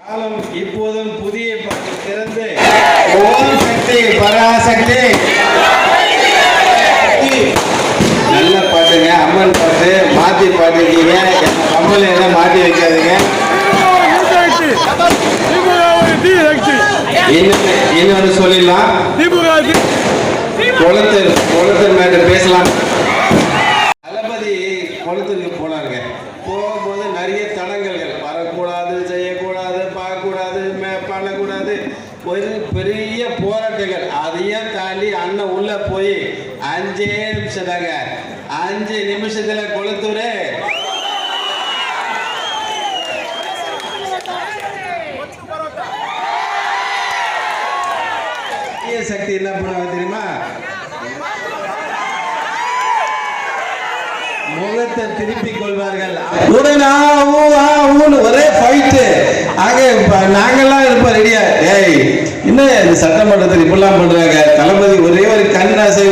காலம் இப்போதும் புதிய பாட்டு திறந்து ஓம் சக்தி பராசக்தி. நல்ல பாட்டுங்க, அம்மன் பாட்டு. மாத்தி பாட்டுக்கீங்க, கம்பளை எல்லாம் மாட்டி வைக்காதீங்க. இன்னொன்னு சொல்லிடலாம், குளத்தூர் மேட்டு பேசலாம். தளபதி குளத்தூருக்கு போனாங்க. போகும்போது நிறைய தடங்கல்கள், வரக்கூடாது, செய்யக்கூடாது, பார்க்கக்கூடாது, பண்ணக்கூடாது, ஒரு பெரிய போராட்டங்கள். அதையும் தாண்டி அண்ணன் உள்ள போய் 5 நிமிஷம் தாங்க, 5 நிமிஷத்துல குளத்தூர் சக்தி என்ன பண்ணுவாங்க தெரியுமா? முகத்தை திருப்பிக் கொள்வார்கள். ஒரே ஃபைட்டு. நாங்கெல்லாம் இருப்போம் ரெடியா. ஏய், என்ன சட்டமன்றத்தில் இப்பெல்லாம் பண்றாங்க? தளபதி ஒரே ஒரு கண்ணாசை